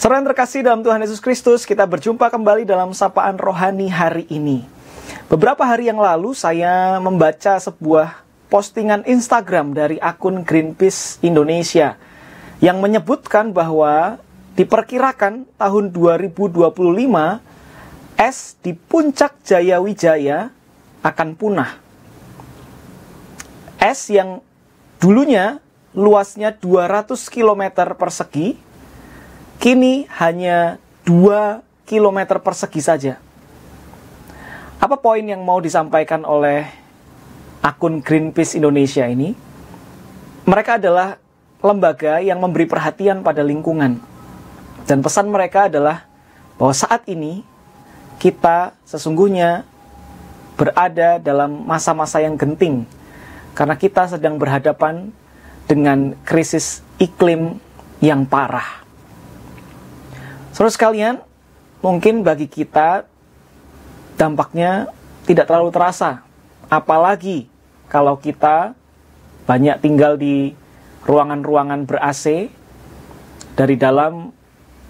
Saudara yang terkasih dalam Tuhan Yesus Kristus, kita berjumpa kembali dalam Sapaan Rohani hari ini. Beberapa hari yang lalu saya membaca sebuah postingan Instagram dari akun Greenpeace Indonesia yang menyebutkan bahwa diperkirakan tahun 2025 es di Puncak Jayawijaya akan punah. Es yang dulunya luasnya 200 km persegi kini hanya 2 km persegi saja. Apa poin yang mau disampaikan oleh akun Greenpeace Indonesia ini? Mereka adalah lembaga yang memberi perhatian pada lingkungan. Dan pesan mereka adalah bahwa saat ini kita sesungguhnya berada dalam masa-masa yang genting. Karena kita sedang berhadapan dengan krisis iklim yang parah. Saudara sekalian, mungkin bagi kita dampaknya tidak terlalu terasa. Apalagi kalau kita banyak tinggal di ruangan-ruangan ber-AC. Dari dalam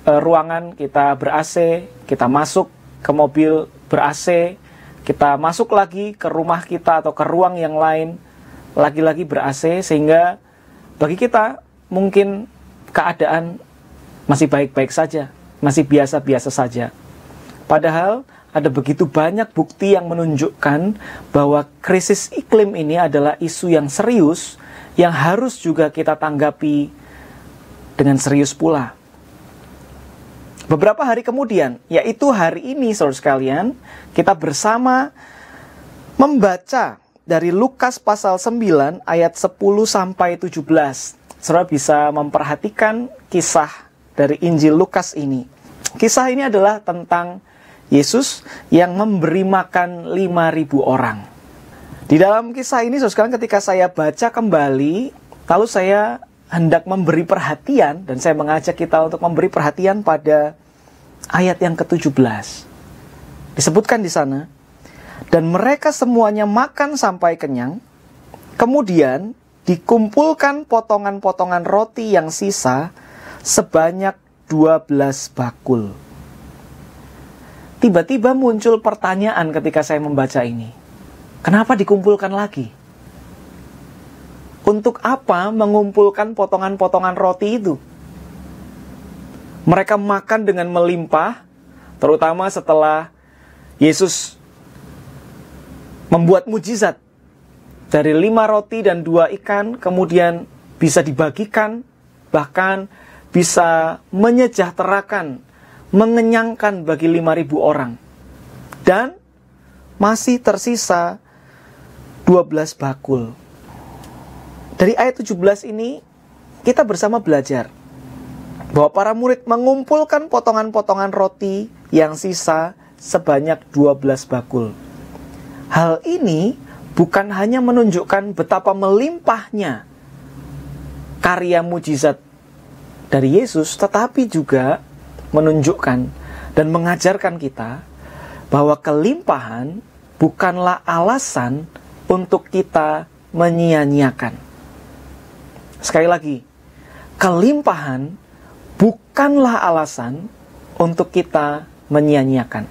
ruangan kita ber-AC, kita masuk ke mobil ber-AC, kita masuk lagi ke rumah kita atau ke ruang yang lain, lagi-lagi ber-AC, sehingga bagi kita mungkin keadaan masih baik-baik saja. Masih biasa-biasa saja. Padahal ada begitu banyak bukti yang menunjukkan bahwa krisis iklim ini adalah isu yang serius yang harus juga kita tanggapi dengan serius pula. Beberapa hari kemudian, yaitu hari ini saudara sekalian, kita bersama membaca dari Lukas pasal 9 ayat 10 sampai 17. Saudara bisa memperhatikan kisah dari Injil Lukas ini. Kisah ini adalah tentang Yesus yang memberi makan 5.000 orang. Di dalam kisah ini, saudara, ketika saya baca kembali, lalu saya hendak memberi perhatian, dan saya mengajak kita untuk memberi perhatian pada ayat yang ke-17. Disebutkan di sana, dan mereka semuanya makan sampai kenyang, kemudian dikumpulkan potongan-potongan roti yang sisa sebanyak 12 bakul. Tiba-tiba muncul pertanyaan ketika saya membaca ini. Kenapa dikumpulkan lagi? Untuk apa mengumpulkan potongan-potongan roti itu? Mereka makan dengan melimpah, terutama setelah Yesus membuat mujizat. Dari 5 roti dan 2 ikan, kemudian bisa dibagikan, bahkan bisa menyejahterakan, mengenyangkan bagi 5.000 orang. Dan masih tersisa 12 bakul. Dari ayat 17 ini, kita bersama belajar bahwa para murid mengumpulkan potongan-potongan roti yang sisa sebanyak 12 bakul. Hal ini bukan hanya menunjukkan betapa melimpahnya karya mujizat dari Yesus, tetapi juga menunjukkan dan mengajarkan kita bahwa kelimpahan bukanlah alasan untuk kita menyia-nyiakan. Sekali lagi, kelimpahan bukanlah alasan untuk kita menyia-nyiakan.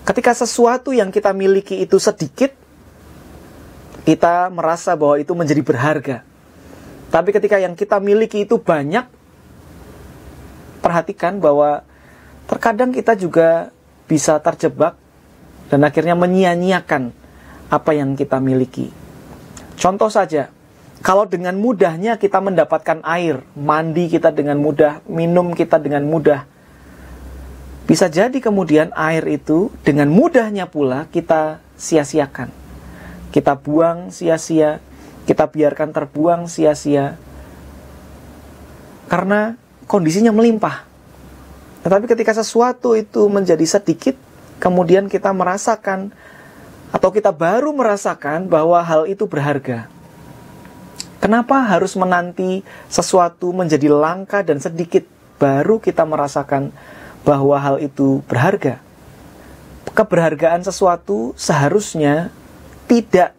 Ketika sesuatu yang kita miliki itu sedikit, kita merasa bahwa itu menjadi berharga. Tapi ketika yang kita miliki itu banyak, perhatikan bahwa terkadang kita juga bisa terjebak dan akhirnya menyia-nyiakan apa yang kita miliki. Contoh saja, kalau dengan mudahnya kita mendapatkan air, mandi kita dengan mudah, minum kita dengan mudah, bisa jadi kemudian air itu dengan mudahnya pula kita sia-siakan. Kita buang sia-sia, kita biarkan terbuang sia-sia. Karena kondisinya melimpah. Tetapi ketika sesuatu itu menjadi sedikit, kemudian kita merasakan atau kita baru merasakan bahwa hal itu berharga. Kenapa harus menanti sesuatu menjadi langka dan sedikit baru kita merasakan bahwa hal itu berharga? Keberhargaan sesuatu seharusnya tidak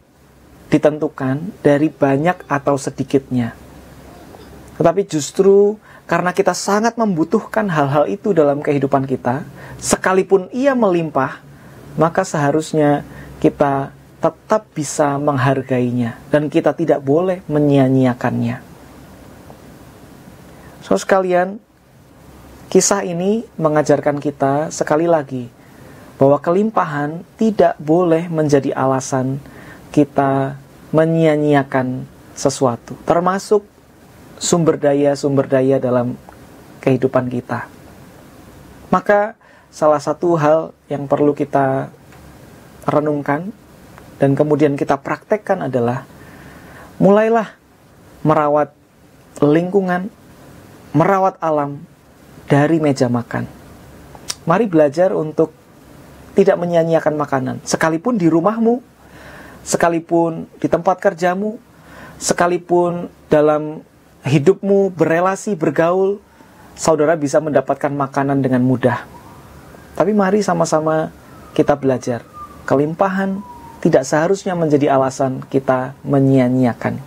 ditentukan dari banyak atau sedikitnya. Tetapi justru karena kita sangat membutuhkan hal-hal itu dalam kehidupan kita, sekalipun ia melimpah, maka seharusnya kita tetap bisa menghargainya dan kita tidak boleh menyia-nyiakannya. So sekalian, kisah ini mengajarkan kita sekali lagi bahwa kelimpahan tidak boleh menjadi alasan kita menyia-nyiakan sesuatu, termasuk sumber daya dalam kehidupan kita. Maka salah satu hal yang perlu kita renungkan dan kemudian kita praktekkan adalah mulailah merawat lingkungan, merawat alam dari meja makan. Mari belajar untuk tidak menyia-nyiakan makanan, sekalipun di rumahmu, sekalipun di tempat kerjamu, sekalipun dalam hidupmu berelasi, bergaul, saudara bisa mendapatkan makanan dengan mudah. Tapi mari sama-sama kita belajar. Kelimpahan tidak seharusnya menjadi alasan kita menyia-nyiakan.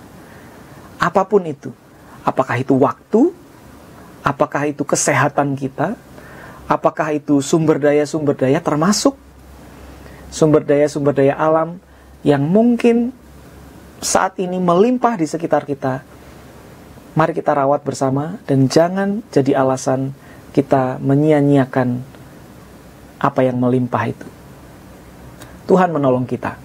Apapun itu. Apakah itu waktu? Apakah itu kesehatan kita? Apakah itu sumber daya termasuk sumber daya alam yang mungkin saat ini melimpah di sekitar kita? Mari kita rawat bersama dan jangan jadi alasan kita menyia-nyiakan apa yang melimpah itu. Tuhan menolong kita.